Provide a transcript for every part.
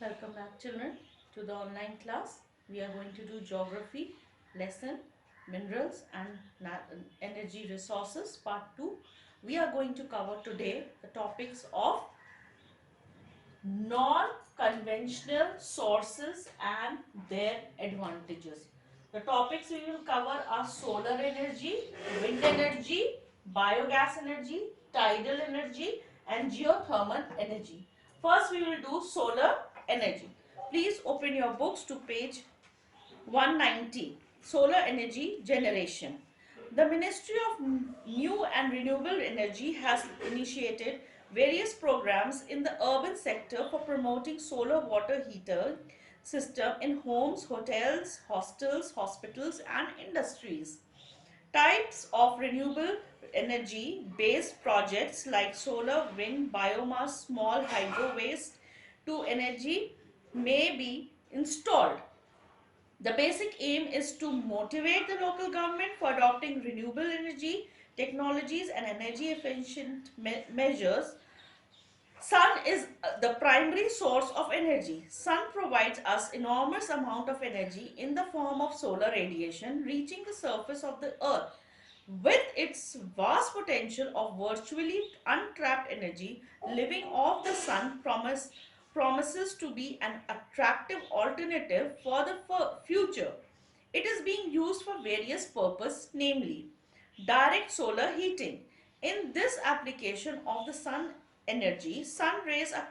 Welcome back, children, to the online class. We are going to do geography lesson, minerals and energy resources part 2. We are going to cover today the topics of non-conventional sources and their advantages. The topics we will cover are solar energy, wind energy, biogas energy, tidal energy and geothermal energy. First we will do solar energy. Please open your books to page 190. Solar energy generation. The Ministry of New and Renewable Energy has initiated various programs in the urban sector for promoting solar water heater system in homes, hotels, hostels, hospitals and industries. Types of renewable energy based projects like solar, wind, biomass, small hydro waste to energy may be installed. The basic aim is to motivate the local government for adopting renewable energy technologies and energy efficient measures. Sun is the primary source of energy. Sun provides us enormous amount of energy in the form of solar radiation reaching the surface of the earth. With its vast potential of virtually untapped energy, living off the sun promises to be an attractive alternative for the future. It is being used for various purposes, namely direct solar heating. In this application of the sun energy, sun rays are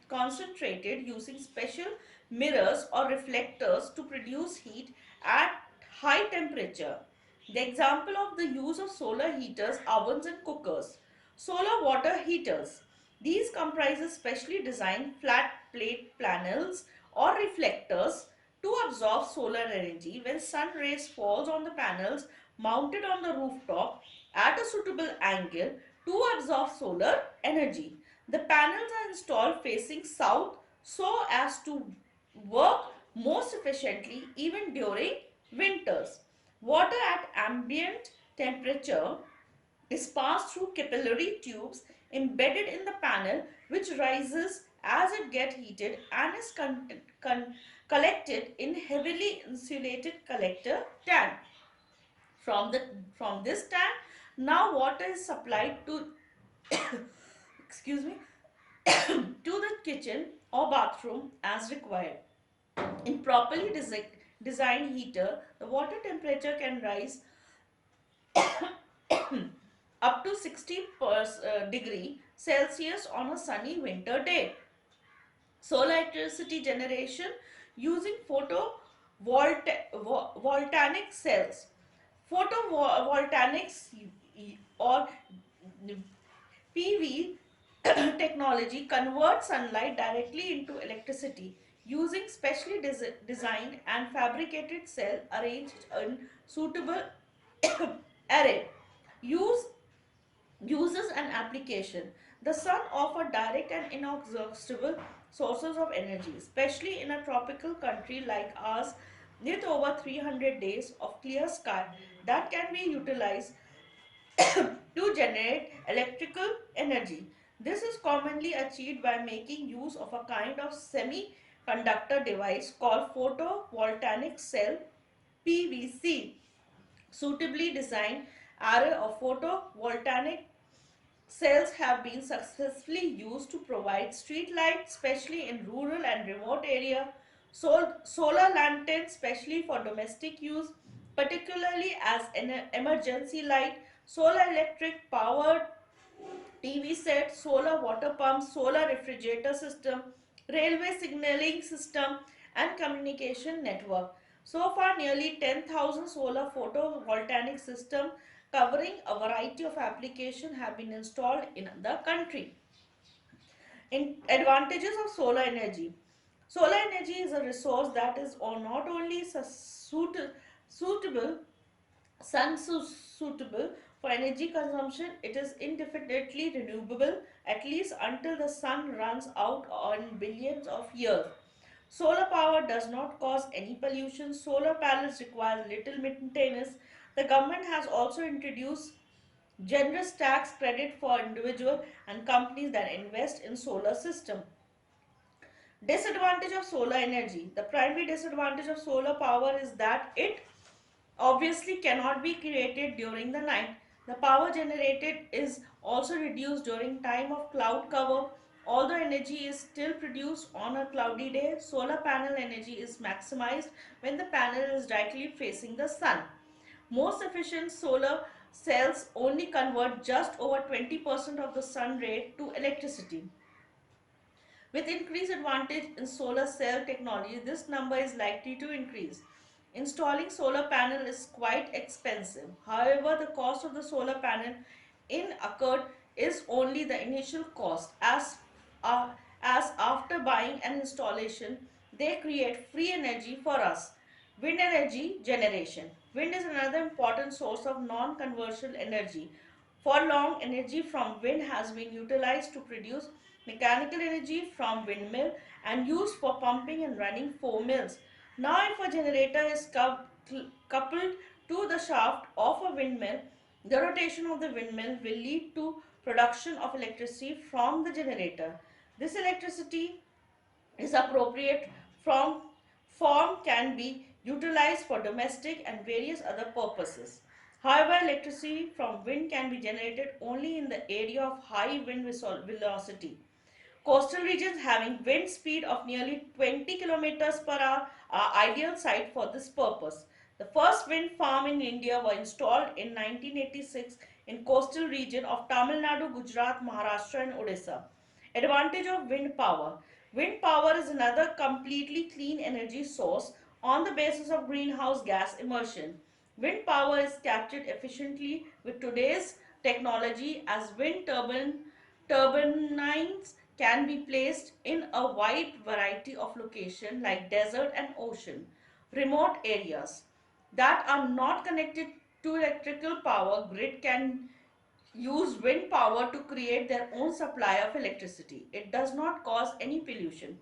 concentrated using special mirrors or reflectors to produce heat at high temperature. The example of the use of solar heaters, ovens and cookers. Solar water heaters. These comprises specially designed flat plate panels or reflectors to absorb solar energy when sun rays falls on the panels mounted on the rooftop at a suitable angle to absorb solar energy. The panels are installed facing south so as to work most efficiently even during winters. Water at ambient temperature is passed through capillary tubes embedded in the panel which rises as it gets heated and is collected in heavily insulated collector tank. From, the, from this tank, now water is supplied to excuse me to the kitchen or bathroom as required. In properly designed heater, the water temperature can rise up to 60 degree Celsius on a sunny winter day. Solar electricity generation using photovoltaic cells. Photovoltaics or PV technology converts sunlight directly into electricity using specially designed and fabricated cell arranged in suitable array. Use Uses and application. The sun offers direct and inexhaustible sources of energy, especially in a tropical country like ours with over 300 days of clear sky that can be utilized to generate electrical energy. This is commonly achieved by making use of a kind of semiconductor device called photovoltaic cell PVC. Suitably designed array of photovoltaic cells have been successfully used to provide street light, especially in rural and remote area, solar lanterns, especially for domestic use, particularly as an emergency light, solar electric powered TV set, solar water pumps, solar refrigerator system, railway signaling system, and communication network. So far, nearly 10,000 solar photovoltaic systems covering a variety of applications have been installed in the country. In advantages of solar energy. Solar energy is a resource that is not only suitable suitable for energy consumption, it is indefinitely renewable at least until the sun runs out in billions of years. Solar power does not cause any pollution. Solar panels require little maintenance. The government has also introduced generous tax credit for individuals and companies that invest in solar system. Disadvantage of solar energy. The primary disadvantage of solar power is that it obviously cannot be created during the night. The power generated is also reduced during time of cloud cover. Although energy is still produced on a cloudy day, solar panel energy is maximized when the panel is directly facing the sun. Most efficient solar cells only convert just over 20% of the sun ray to electricity. With increased advantage in solar cell technology, this number is likely to increase. Installing solar panel is quite expensive. However, the cost of the solar panel in occurred is only the initial cost. Uh, as after buying an installation, they create free energy for us. Wind energy generation. Wind is another important source of non-conventional energy. For long, energy from wind has been utilized to produce mechanical energy from windmill and used for pumping and running four mills. Now, if a generator is coupled to the shaft of a windmill, the rotation of the windmill will lead to production of electricity from the generator. This electricity is appropriate from form can be utilized for domestic and various other purposes. However, electricity from wind can be generated only in the area of high wind velocity. Coastal regions having wind speed of nearly 20 kilometers per hour are ideal site for this purpose. The first wind farm in India were installed in 1986 in coastal region of Tamil Nadu, Gujarat, Maharashtra and Odisha. Advantage of wind power. Wind power is another completely clean energy source on the basis of greenhouse gas emission. Wind power is captured efficiently with today's technology as turbines can be placed in a wide variety of locations like desert and ocean, remote areas that are not connected to electrical power grid can use wind power to create their own supply of electricity. It does not cause any pollution.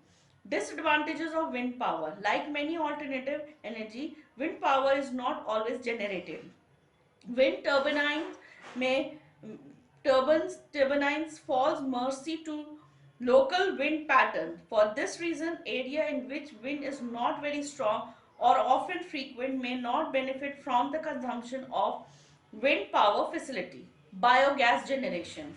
Disadvantages of wind power. Like many alternative energy, wind power is not always generated. Wind turbines may turbines falls mercy to local wind pattern. For this reason, area in which wind is not very strong or often frequent may not benefit from the consumption of wind power facility. Biogas generation.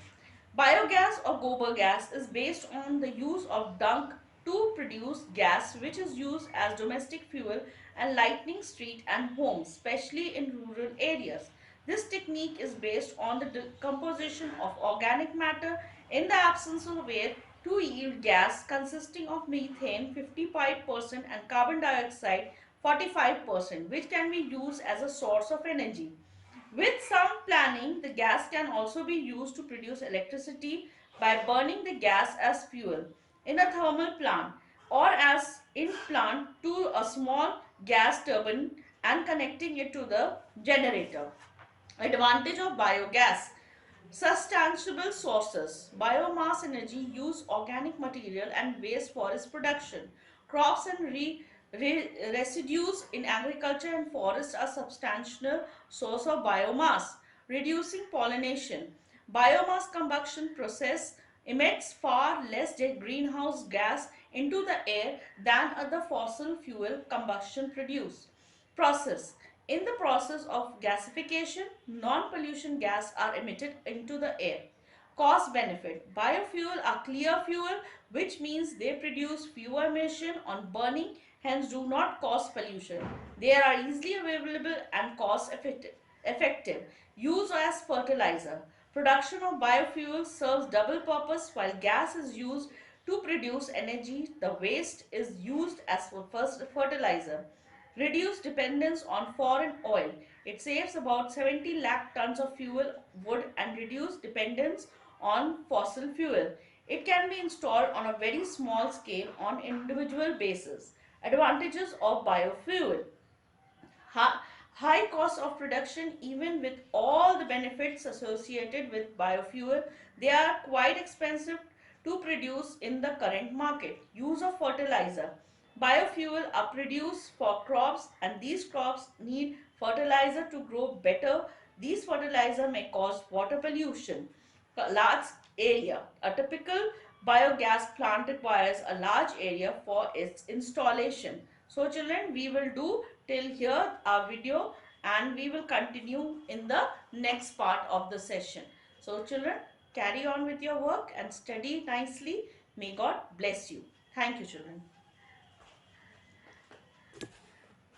Biogas or gobar gas is based on the use of dung to produce gas which is used as domestic fuel and lighting street and homes, especially in rural areas. This technique is based on the decomposition of organic matter in the absence of air to yield gas consisting of methane 55% and carbon dioxide 45%, which can be used as a source of energy. With some planning, the gas can also be used to produce electricity by burning the gas as fuel in a thermal plant or as in plant to a small gas turbine and connecting it to the generator. Advantage of biogas. Sustainable sources. Biomass energy use organic material and waste for its production. Crops and residues in agriculture and forest are substantial source of biomass. Reducing pollination. Biomass combustion process emits far less greenhouse gas into the air than other fossil fuel combustion produce. Process. In the process of gasification, non-pollution gas are emitted into the air. Cost benefit. Biofuel are clear fuel, which means they produce fewer emission on burning, hence do not cause pollution. They are easily available and cost effective. Use as fertilizer. Production of biofuel serves double purpose while gas is used to produce energy. The waste is used as fertilizer. Reduce dependence on foreign oil. It saves about 70 lakh tons of fuel, wood and reduce dependence on fossil fuel. It can be installed on a very small scale on individual basis. Advantages of biofuel. High cost of production. Even with all the benefits associated with biofuel, they are quite expensive to produce in the current market. Use of fertilizer. Biofuel are produced for crops and these crops need fertilizer to grow better. These fertilizer may cause water pollution. Large area. A typical biogas plant requires a large area for its installation. So children, we will do till here our video and we will continue in the next part of the session. So children, carry on with your work and study nicely. May God bless you. Thank you children.